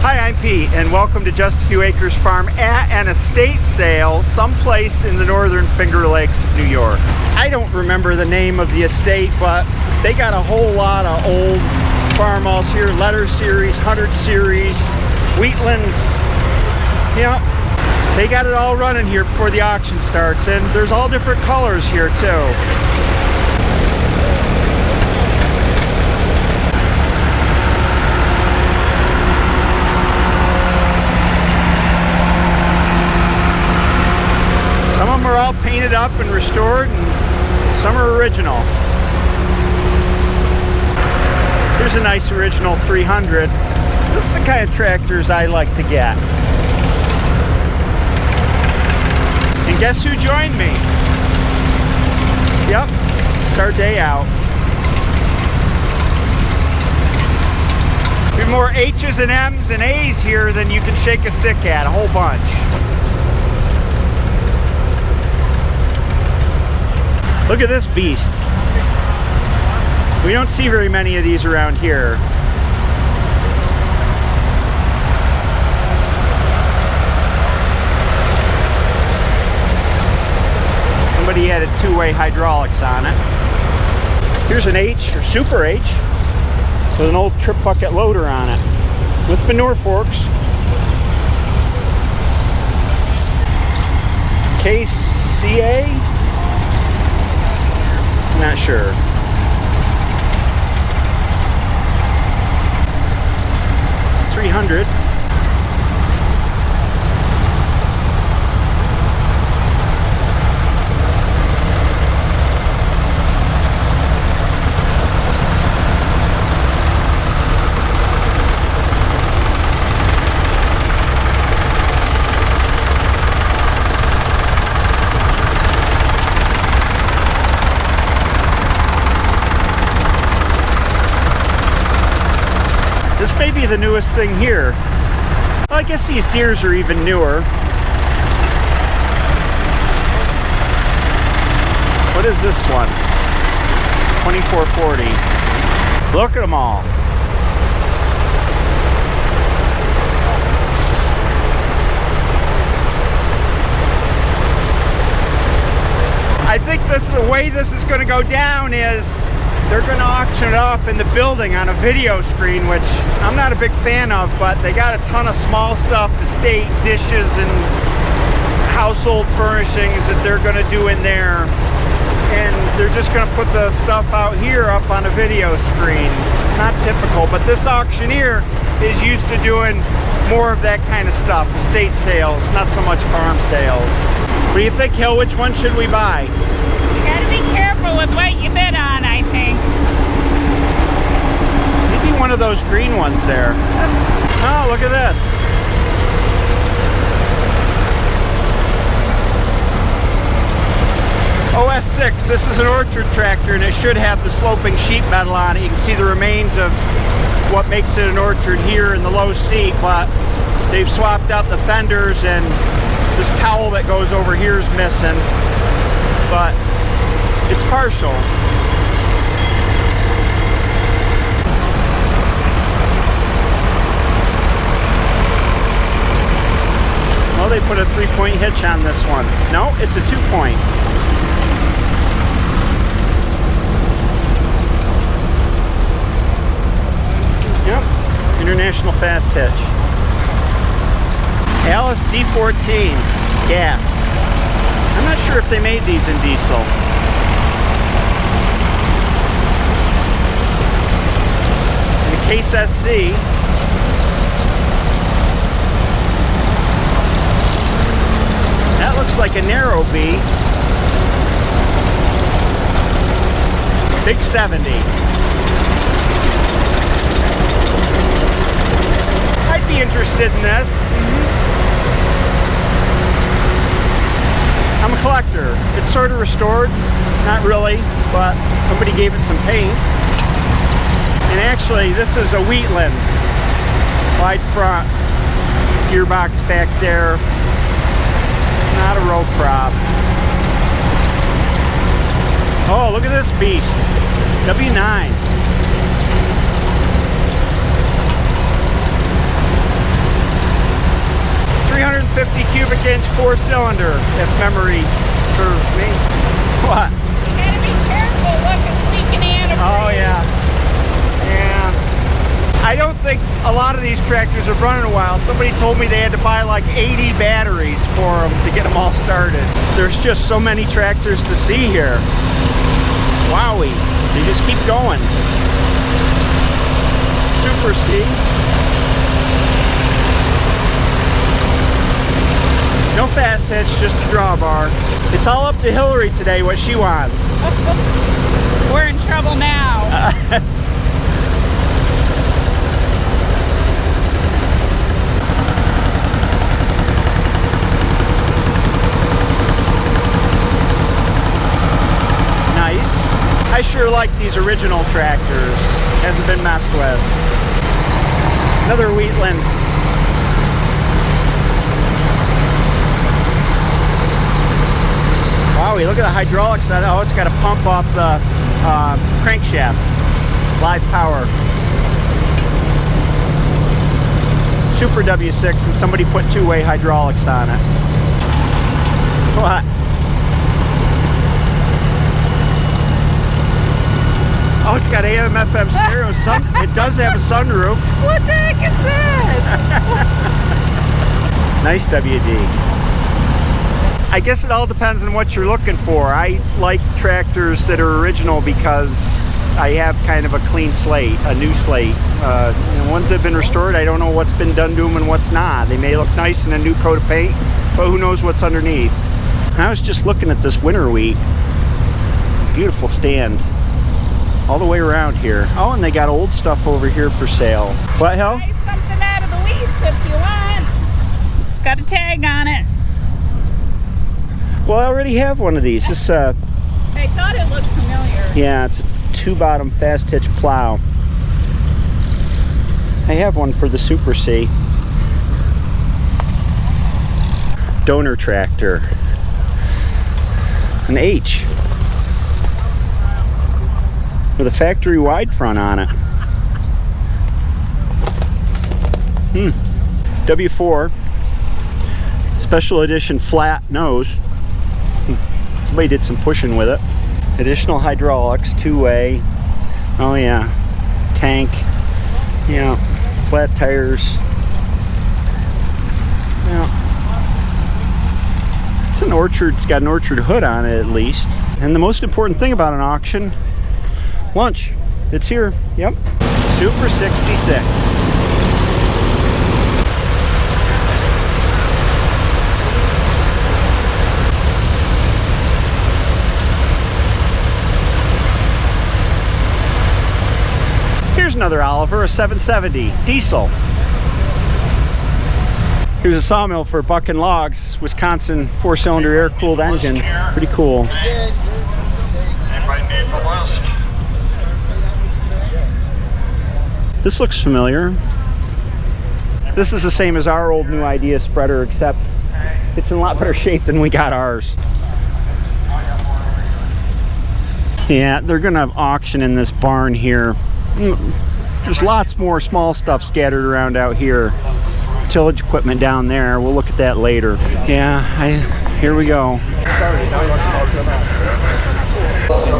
Hi, I'm Pete, and welcome to Just a Few Acres Farm at an estate sale someplace in the northern Finger Lakes of New York. I don't remember the name of the estate, but they got a whole lot of old farmhouse here, letter series, 100 series, wheatlands. Yep, they got it all running here before the auction starts, and there's all different colors here too. Some of them are all painted up and restored, and some are original. Here's a nice original 300. This is the kind of tractors I like to get. And guess who joined me? Yep, it's our day out. We have more H's and M's and A's here than you can shake a stick at, a whole bunch. Look at this beast. We don't see very many of these around here. Somebody added two-way hydraulics on it. Here's an H, or Super H, with an old trip bucket loader on it, with manure forks. KCA? Not sure. $300. This may be the newest thing here. Well, I guess these deers are even newer. What is this one? 2440. Look at them all. I think that's the way this is going to go down is they're going to auction it off in the building on a video screen, which I'm not a big fan of, but they got a ton of small stuff, estate dishes and household furnishings that they're going to do in there. And they're just going to put the stuff out here up on a video screen. Not typical, but this auctioneer is used to doing more of that kind of stuff, estate sales, not so much farm sales. What do you think, Hill? Which one should we buy? You gotta be careful with what you bid on, I think. Maybe one of those green ones there. Oh, look at this. OS6, this is an orchard tractor and it should have the sloping sheet metal on it. You can see the remains of what makes it an orchard here in the low seat, but they've swapped out the fenders and this cowl that goes over here is missing, but it's partial. Well, they put a 3-point hitch on this one. No, it's a 2-point. Yep, International Fast Hitch. Alice D14, gas. I'm not sure if they made these in diesel. Case SC. That looks like a narrow B. Big 70. I'd be interested in this. I'm a collector. It's sort of restored. Not really, but somebody gave it some paint. And actually, this is a wheatland. Wide front, gearbox back there. Not a row crop. Oh, look at this beast. W9. 50 cubic inch 4-cylinder, if memory serves me. What? You gotta be careful. Look, it's leaking antifreeze. Oh yeah. Yeah. I don't think a lot of these tractors have run in a while. Somebody told me they had to buy like 80 batteries for them to get them all started. There's just so many tractors to see here. Wowie. They just keep going. Super C. No fast hitch, just a drawbar. It's all up to Hilarie today what she wants. We're in trouble now. I sure like these original tractors. Hasn't been messed with. Another Wheatland. Wow, look at the hydraulics on it. Oh, it's got to pump up the crankshaft. Live power. Super W6, and somebody put two-way hydraulics on it. What? Oh, it's got AM, FM stereo. It does have a sunroof. What the heck is that? Nice WD. I guess it all depends on what you're looking for. I like tractors that are original because I have kind of a clean slate, a new slate. Ones that have been restored, I don't know what's been done to them and what's not. They may look nice in a new coat of paint, but who knows what's underneath. I was just looking at this winter wheat. Beautiful stand. All the way around here. Oh, and they got old stuff over here for sale. What, hell? Buy something out of the weeds if you want. It's got a tag on it. Well, I already have one of these. This, I thought it looked familiar. yeah, it's a 2-bottom fast hitch plow. I have one for the Super C. Donor tractor. An H. With a factory wide front on it. W4 special edition flat nose. Somebody did some pushing with it. Additional hydraulics, two-way. Oh yeah, tank. Yeah, flat tires. Yeah, it's an orchard. It's got an orchard hood on it at least. And the most important thing about an auction. Lunch. It's here. Yep. Super 66. Here's another Oliver, a 770 diesel. Here's a sawmill for bucking logs. Wisconsin 4-cylinder air-cooled engine. Pretty cool. This looks familiar. This is the same as our old New Idea spreader, except it's in a lot better shape than we got ours. Yeah, they're gonna have auction in this barn here. There's lots more small stuff scattered around out here. Tillage equipment down there. We'll look at that later. Yeah, here we go.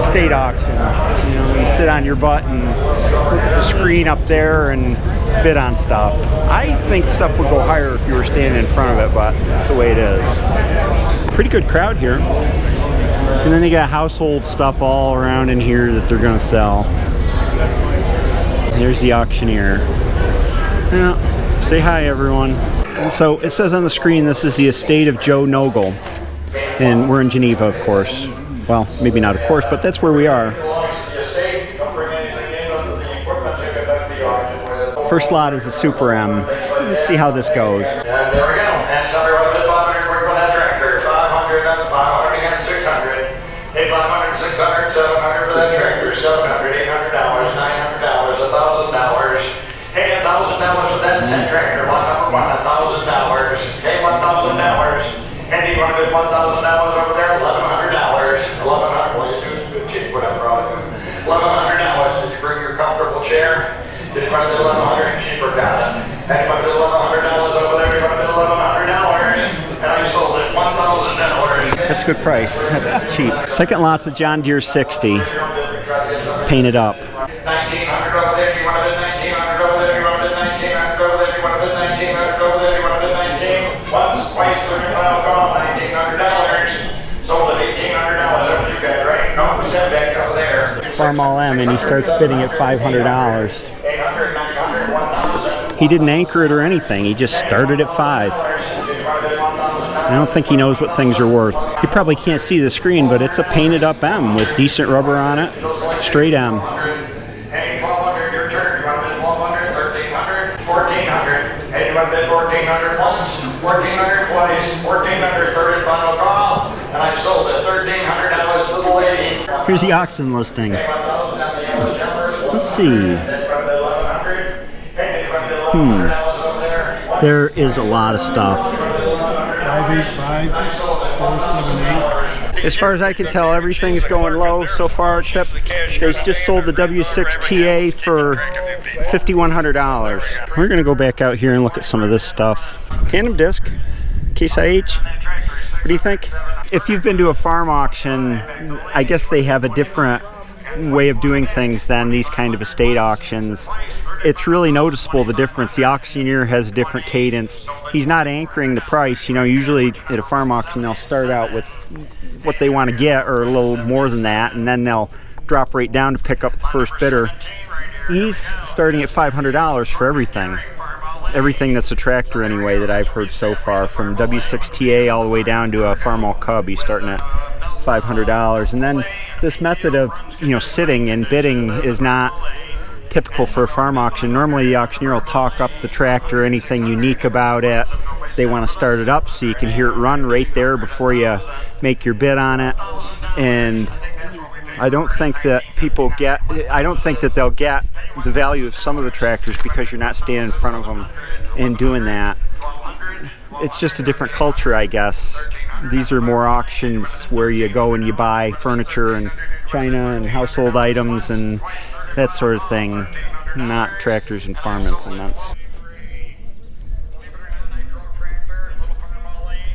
State auction. You know, you sit on your butt and look at the screen up there and bid on stuff. I think stuff would go higher if you were standing in front of it, but that's the way it is. Pretty good crowd here. And then they got household stuff all around in here that they're gonna sell. There's the auctioneer. Yeah, say hi everyone. And so it says on the screen this is the estate of Joe Nogle. And we're in Geneva, of course. Well, maybe not of course, but that's where we are. First lot is a Super M. Let's see how this goes. And there we go. And somebody wrote the 500 for that tractor. 500, 500 again, 600. Hey, 500, 600, 700 for that tractor. 700, $800, $900, $1,000. Hey, $1,000 for that 10 tractor. Lot number one, $1,000. Hey, $1,000. Hey, you want to bid $1,000 over there? $1,100. $1,100. Well, you're doing good cheap, whatever. $1,100. Did you bring your comfortable chair? Did you want to bid $1,100? Cheaper, got it. Hey, you want to bid $1,100 over there? You want to bid $1,100? That's a good price. That's cheap. Second lot's a John Deere 60, painted up. 1900 over there, you want to bid 1900 over there, you want to bid 1900 over there, you want to bid 1900 over there, you want to bid 19. Once, twice, for your final call, $1,900. Sold at $1,800. That's what you got, right? No, we sent back over there. Farm all M, and he starts bidding at $500. 800, 900, 1,000. He didn't anchor it or anything. He just started at 5. I don't think he knows what things are worth. You probably can't see the screen, but it's a painted up M with decent rubber on it. Straight M. Hey, 1,200, your turn. You want to bid 1,200, 1,300, 1,400. Hey, you want to bid 1,400 once, 1,400 twice, 1,400 third and final call. And I sold at $1,300 to the lady. Here's the auction listing. Let's see. There is a lot of stuff. 585, 478. As far as I can tell, everything's going low so far, except they just sold the W6 TA for $5,100. We're going to go back out here and look at some of this stuff. Tandem disc, Case IH. What do you think? If you've been to a farm auction, I guess they have a different way of doing things than these kind of estate auctions. It's really noticeable, the difference. The auctioneer has a different cadence. He's not anchoring the price. You know, usually at a farm auction they'll start out with what they want to get or a little more than that, and then they'll drop right down to pick up the first bidder. He's starting at $500 for everything. Everything that's a tractor anyway that I've heard so far, from W6 TA all the way down to a Farmall Cub. He's starting at $500. And then this method of, you know, sitting and bidding is not typical for a farm auction. Normally the auctioneer will talk up the tractor, anything unique about it. They want to start it up so you can hear it run right there before you make your bid on it. And I don't think that they'll get the value of some of the tractors because you're not standing in front of them and doing that. It's just a different culture, I guess. These are more auctions where you go and you buy furniture and china and household items and that sort of thing, not tractors and farm implements.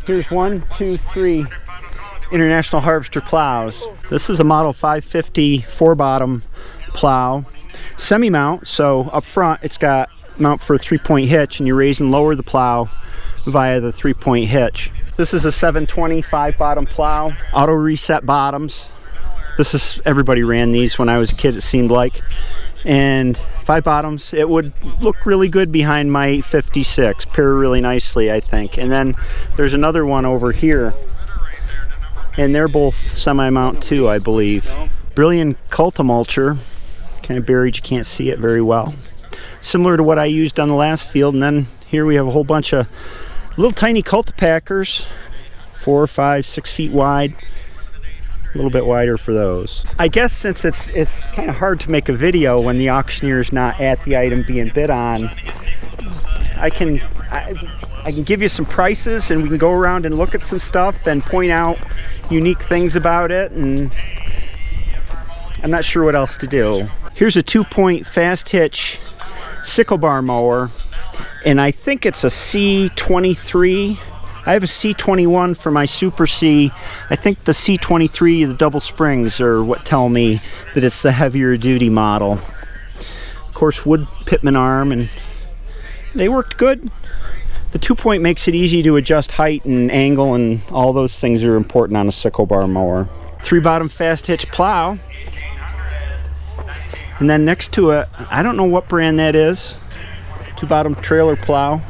Here's 1, 2, 3 International Harvester plows. This is a Model 550 4-bottom plow, semi-mount, so up front it's got mount for a 3-point hitch, and you raise and lower the plow via the 3-point hitch. This is a 720 5-bottom plow, auto reset bottoms. Everybody ran these when I was a kid, it seemed like. And 5 bottoms, it would look really good behind my 856, pair really nicely, I think. And then there's another one over here, and they're both semi-mount too, I believe. Brilliant Cultimulture, kind of buried, you can't see it very well. Similar to what I used on the last field. And then here we have a whole bunch of little tiny Cultipackers, 4, 5, 6 feet wide. A little bit wider for those. I guess since it's kind of hard to make a video when the auctioneer's not at the item being bid on, I can give you some prices and we can go around and look at some stuff and point out unique things about it, and I'm not sure what else to do. Here's a 2-point fast hitch sickle bar mower, and I think it's a C23. I have a C21 for my Super C. I think the C23, the double springs, are what tell me that it's the heavier duty model. Of course, wood pitman arm, and they worked good. The 2-point makes it easy to adjust height and angle, and all those things are important on a sickle bar mower. 3-bottom fast hitch plow. And then next to it, I don't know what brand that is. 2-bottom trailer plow.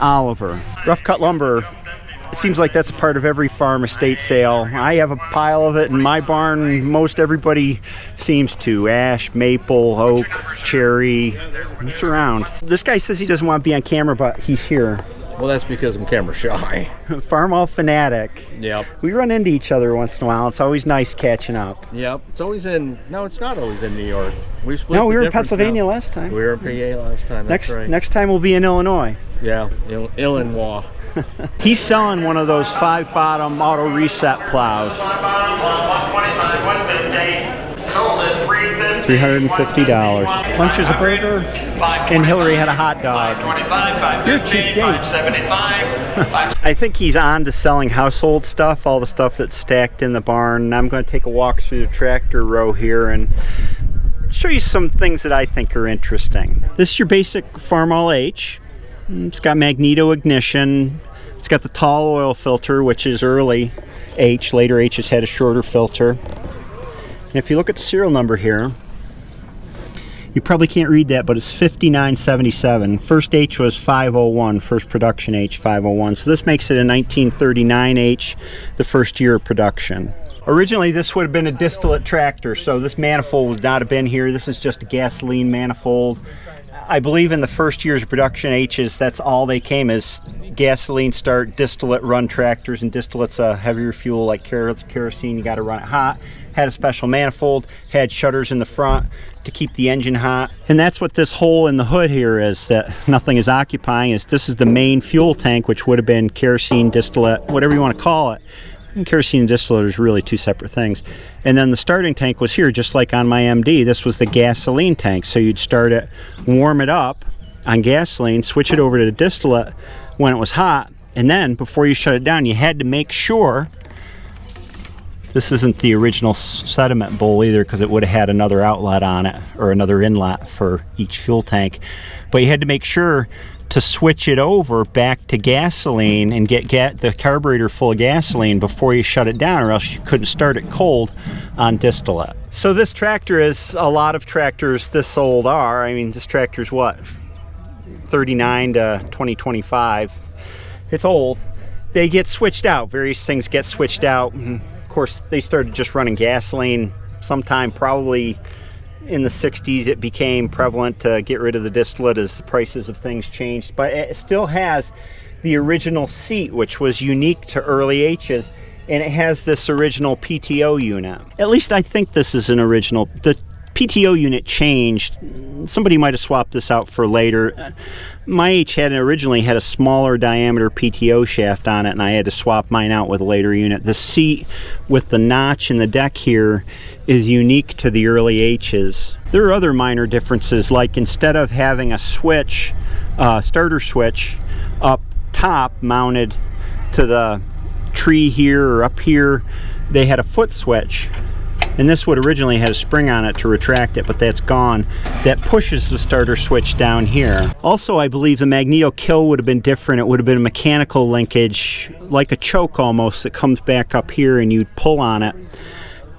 Oliver. Rough cut lumber. It seems like that's a part of every farm estate sale. I have a pile of it in my barn. Most everybody seems to. Ash, maple, oak, cherry. It's around. This guy says he doesn't want to be on camera, but he's here. Well, that's because I'm camera shy. Farmall fanatic. Yep. We run into each other once in a while. It's always nice catching up. Yep. It's always in. No, it's not always in New York. We split. No, we the were in difference Pennsylvania now. last time. We were in PA last time. That's right. Next time we'll be in Illinois. Yeah, Illinois. He's selling one of those 5-bottom auto reset plows. 125, 150. Sold at 350. $350. Lunch is a burger, and Hilarie had a hot dog. You're a cheap date. I think he's on to selling household stuff, all the stuff that's stacked in the barn. And I'm going to take a walk through the tractor row here and show you some things that I think are interesting. This is your basic Farmall H. It's got magneto ignition. It's got the tall oil filter, which is early H. Later H has had a shorter filter. And if you look at the serial number here, you probably can't read that, but it's 5977. First H was 501, first production H 501. So this makes it a 1939 H, the first year of production. Originally this would have been a distillate tractor, so this manifold would not have been here. This is just a gasoline manifold. I believe in the first years of production H's, that's all they came as gasoline start, distillate run tractors, and distillate's a heavier fuel like kerosene, you got to run it hot. Had a special manifold, had shutters in the front to keep the engine hot. And that's what this hole in the hood here is that nothing is occupying. Is this is the main fuel tank, which would have been kerosene, distillate, whatever you want to call it. And kerosene and distillate is really two separate things. And then the starting tank was here, just like on my MD. This was the gasoline tank. So you'd start it, warm it up on gasoline, switch it over to the distillate when it was hot, and then before you shut it down, you had to make sure. This isn't the original sediment bowl either, because it would have had another outlet on it, or another inlet for each fuel tank. But you had to make sure to switch it over back to gasoline and get the carburetor full of gasoline before you shut it down, or else you couldn't start it cold on distillate. So this tractor, is a lot of tractors this old are. I mean, this tractor's what, 39 to 2025. It's old. They get switched out. Various things get switched out. Of course, they started just running gasoline sometime probably in the 60s. It became prevalent to get rid of the distillate as the prices of things changed. But it still has the original seat, which was unique to early H's, and it has this original PTO unit. At least I think this is an original. The PTO unit changed. Somebody might have swapped this out for later. My H originally had a smaller diameter PTO shaft on it, and I had to swap mine out with a later unit. The seat with the notch in the deck here is unique to the early H's. There are other minor differences, like instead of having a switch, starter switch up top mounted to the tree here or up here, they had a foot switch. And this would originally have a spring on it to retract it, but that's gone. That pushes the starter switch down here. Also, I believe the magneto kill would have been different. It would have been a mechanical linkage, like a choke almost, that comes back up here and you'd pull on it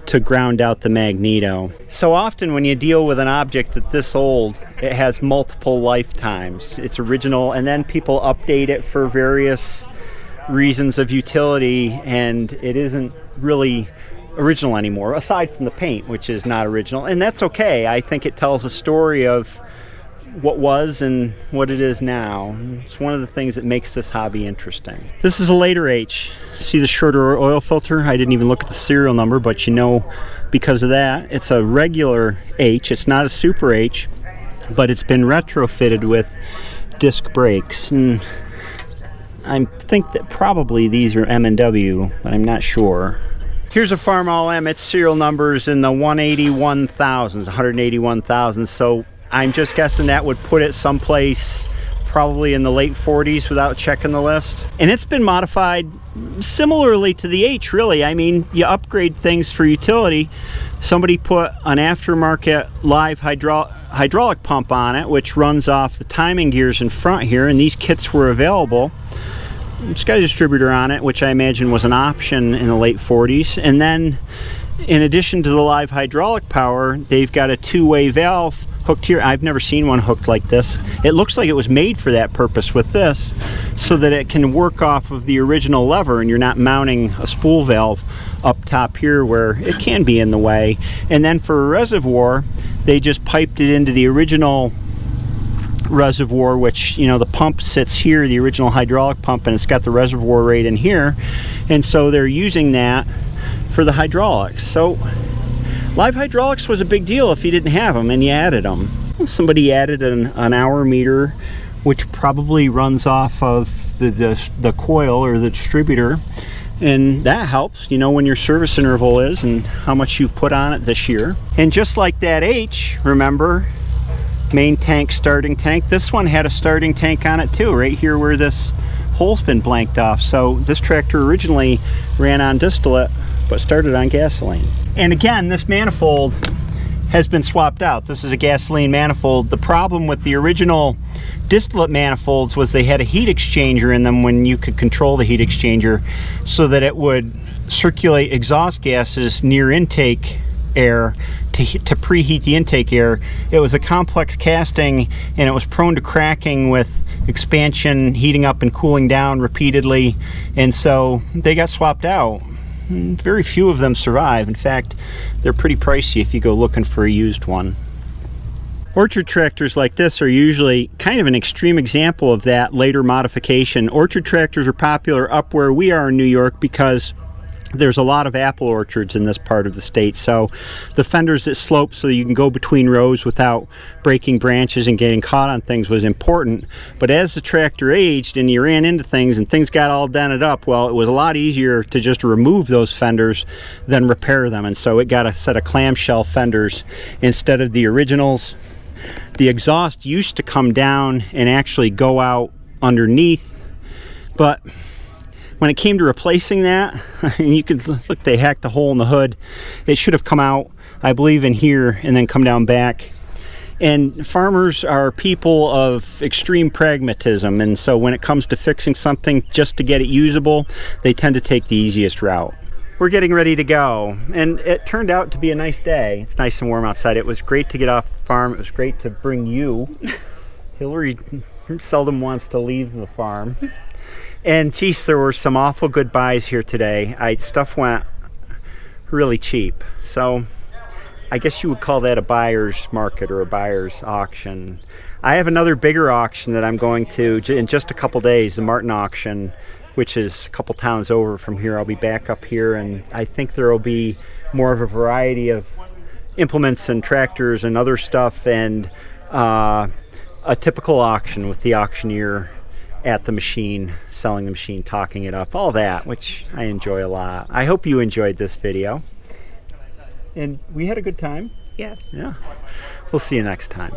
to ground out the magneto. So often when you deal with an object that's this old, it has multiple lifetimes. It's original, and then people update it for various reasons of utility, and it isn't really original anymore, aside from the paint, which is not original, and that's okay. I think it tells a story of what was and what it is now. It's one of the things that makes this hobby interesting. This is a later H. See the shorter oil filter? I didn't even look at the serial number, but you know, because of that, it's a regular H. It's not a super H, but it's been retrofitted with disc brakes. And I think that probably these are M&W, but I'm not sure. Here's a Farmall M. Its serial number's in the 181,000, so I'm just guessing that would put it someplace probably in the late 40s without checking the list. And it's been modified similarly to the H, really. I mean, you upgrade things for utility. Somebody put an aftermarket live hydraulic pump on it, which runs off the timing gears in front here, and these kits were available. It's got a distributor on it, which I imagine was an option in the late 40s. And then, in addition to the live hydraulic power, they've got a two-way valve hooked here. I've never seen one hooked like this. It looks like it was made for that purpose with this, so that it can work off of the original lever, and you're not mounting a spool valve up top here where it can be in the way. And then for a reservoir, they just piped it into the original reservoir, which, you know, the pump sits here, the original hydraulic pump, and it's got the reservoir right in here, and so they're using that for the hydraulics. So live hydraulics was a big deal if you didn't have them, and you added them. Somebody added an hour meter, which probably runs off of the coil or the distributor, And that helps, you know, when your service interval is and how much you've put on it this year. And just like that H, remember, main tank, starting tank, this one had a starting tank on it too, right here where this hole's been blanked off. So this tractor originally ran on distillate but started on gasoline. And again, this manifold has been swapped out. This is a gasoline manifold. The problem with the original distillate manifolds was they had a heat exchanger in them when you could control the heat exchanger so that it would circulate exhaust gases near intake air to preheat the intake air. It was a complex casting and it was prone to cracking with expansion, heating up and cooling down repeatedly, and so they got swapped out. Very few of them survive. In fact, they're pretty pricey if you go looking for a used one. Orchard tractors like this are usually kind of an extreme example of that later modification. Orchard tractors are popular up where we are in New York because there's a lot of apple orchards in this part of the state, so the fenders that slope so you can go between rows without breaking branches and getting caught on things was important. But as the tractor aged and you ran into things and things got all dented up, well, it was a lot easier to just remove those fenders than repair them, and so it got a set of clamshell fenders instead of the originals. The exhaust used to come down and actually go out underneath, but when it came to replacing that, you could look, they hacked a hole in the hood. It should have come out, I believe, in here and then come down back. And farmers are people of extreme pragmatism, and so when it comes to fixing something just to get it usable, they tend to take the easiest route. We're getting ready to go, and it turned out to be a nice day. It's nice and warm outside. It was great to get off the farm. It was great to bring you. Hilarie seldom wants to leave the farm. And geez, there were some awful good buys here today. Stuff went really cheap. So I guess you would call that a buyer's market or a buyer's auction. I have another bigger auction that I'm going to in just a couple days, the Martin auction, which is a couple towns over from here. I'll be back up here, and I think there will be more of a variety of implements and tractors and other stuff, and a typical auction with the auctioneer at the machine, selling the machine, talking it up, all that, which I enjoy a lot. I hope you enjoyed this video. And we had a good time. Yes. Yeah. We'll see you next time.